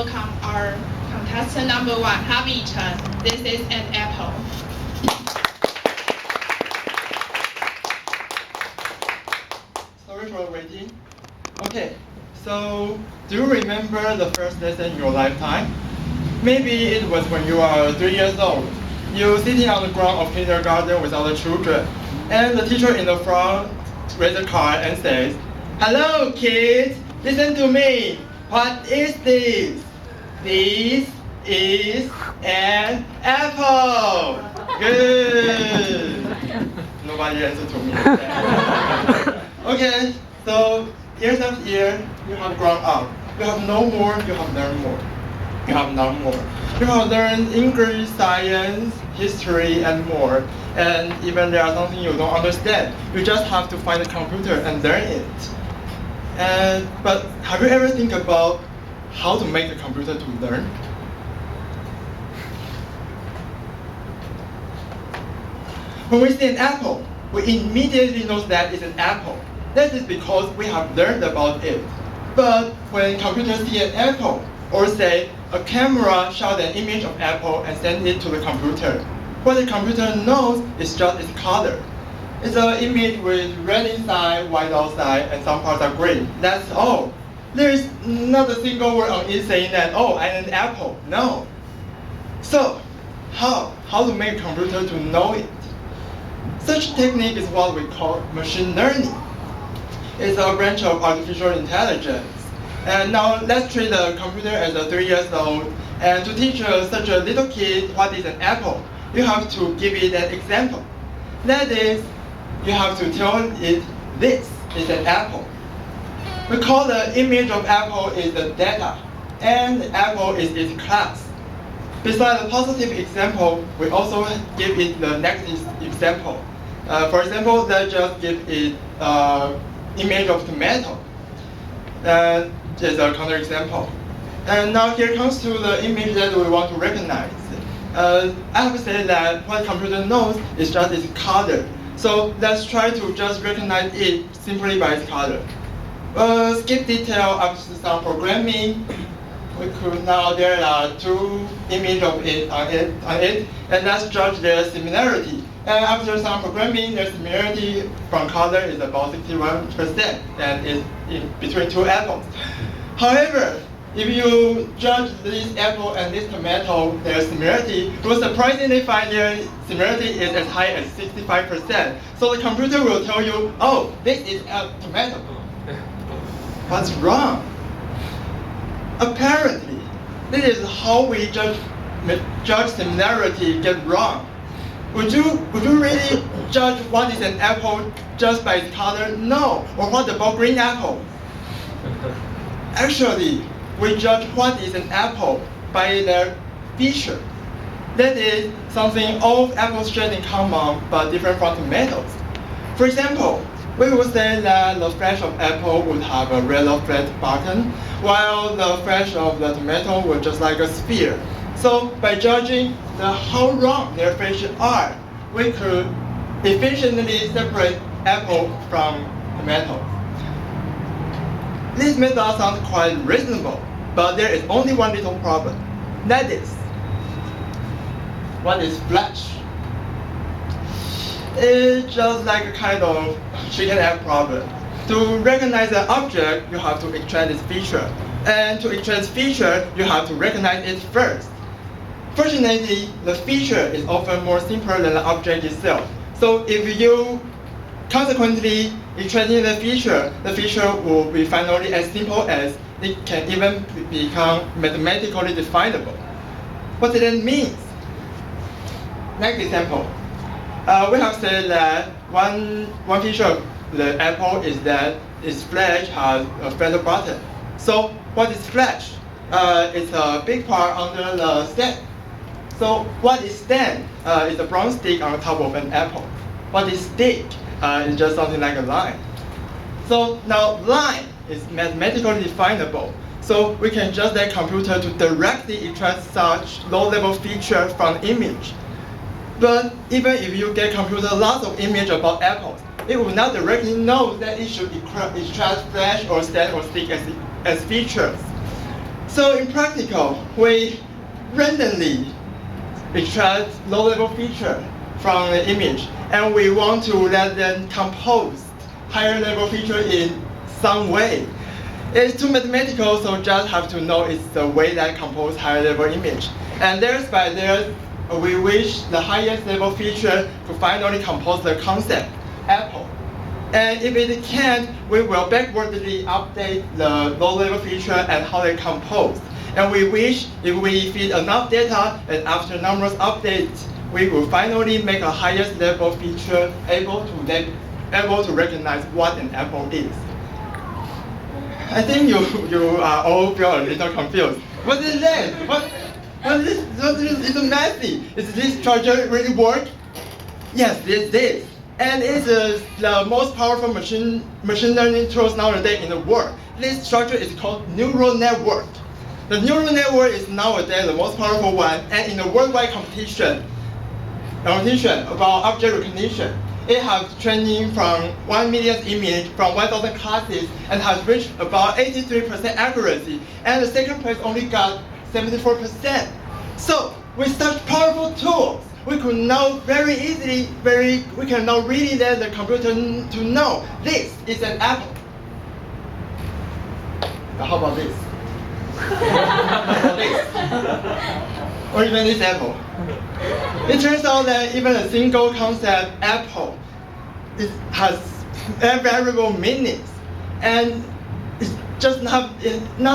welcome our contestant number 1, Harvey Chen. This is an apple. Sorry for waiting. Okay, so do you remember the first lesson in your lifetime? Maybe it was when you are 3 years old. You sitting on the ground of kindergarten with other children, and the teacher in the front raises a card and says, "Hello kids, listen to me. What is this? This is an apple." Good. Nobody answered to me. Okay, so years after year, you have grown up. You have known more, you have learned more. You have known more. You have learned English, science, history, and more. And even there are something you don't understand, you just have to find a computer and learn it. But have you ever think about how to make a computer to learn? When we see an apple, we immediately know that it's an apple. That is because we have learned about it. But when computers see an apple, or say a camera shot an image of apple and send it to the computer, what the computer knows is just its color. It's an image with red inside, white outside, and some parts are green. That's all. There is not a single word on it saying that, oh, I'm an apple. No. So, how to make a computer to know it? Such technique is what we call machine learning. It's a branch of artificial intelligence. And now let's treat the computer as a 3 years old. And to teach such a little kid what is an apple, you have to give it an example. That is, you have to tell it this is an apple. We call the image of apple is the data, and the apple is its class. Besides the positive example, we also give it the negative example. For example, let's just give it image of tomato. Is a counterexample. And now here comes to the image that we want to recognize. I have said that what the computer knows is just its color. So let's try to just recognize it simply by its color. Skip detail after some programming. We could now there are 2 images of it on it, and let's judge their similarity. And after some programming, their similarity from color is about 61%, and it's in between 2 apples. However, if you judge this apple and this tomato, their similarity, you will surprisingly find their similarity is as high as 65%. So the computer will tell you, oh, this is a tomato. What's wrong? Apparently, this is how we judge similarity get wrong. Would you really judge what is an apple just by its color? No. Or what about green apple? Actually, we judge what is an apple by their feature. That is something all apples share in common but different from tomatoes. For example, we would say that the flesh of apple would have a red or flat bottom, while the flesh of the tomato would just like a sphere. So by judging how wrong their features are, we could efficiently separate apple from tomato. This method sounds quite reasonable, but there is only one little problem. That is, what is flesh? It's just like a kind of chicken egg problem. To recognize an object, you have to extract its feature. And to extract its feature, you have to recognize it first. Fortunately, the feature is often more simpler than the object itself. So if you consequently extracting the feature will be finally as simple as it can even become mathematically definable. What does that mean? Next example. We have said that one feature of the apple is that its flesh has a flat bottom. So what is flesh? It's a big part under the stem. So what is stem? It's a brown stick on top of an apple. What is stick? It's just something like a line. So now line is mathematically definable. So we can just let computer to directly extract such low-level feature from image. But even if you get computer lots of image about apples, it will not directly know that it should extract flesh or stem or stick as features. So in practical, we randomly extract low-level feature from the image, and we want to let them compose higher-level feature in some way. It's too mathematical, so just have to know it's the way that compose higher-level image. And by there, we wish the highest level feature to finally compose the concept, apple. And if it can't, we will backwardly update the low-level feature and how they compose. And we wish if we feed enough data and after numerous updates, we will finally make a highest level feature able to recognize what an apple is. I think you are all feel a little confused. What is that? What is this? It's messy. Is this structure really work? Yes, it is. And it's the most powerful machine learning tools nowadays in the world. This structure is called neural network. The neural network is nowadays the most powerful one, and in the worldwide competition about object recognition, it has training from 1 million image from 1,000 classes and has reached about 83% accuracy, and the second place only got 74%. So with such powerful tools, we could know very easily, we can now really let the computer to know this is an apple. But how about this? Or even this apple. It turns out that even a single concept, apple, has variable meanings. And it's just not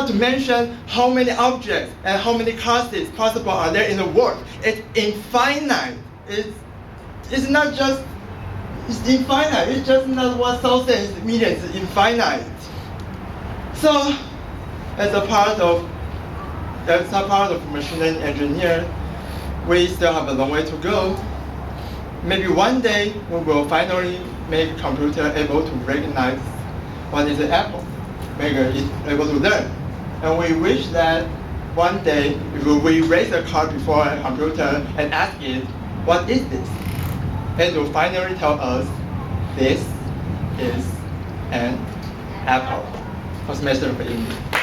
to mention how many objects and how many classes possible are there in the world. It's infinite. It's not just, it's infinite. It's just not 1,000 millions, it's infinite. So, as a part of machine learning engineer, we still have a long way to go. Maybe one day we will finally make a computer able to recognize what is an apple, make it able to learn. And we wish that one day if we raise a car before a computer and ask it, what is this? It will finally tell us, this is an apple. What's the message of English?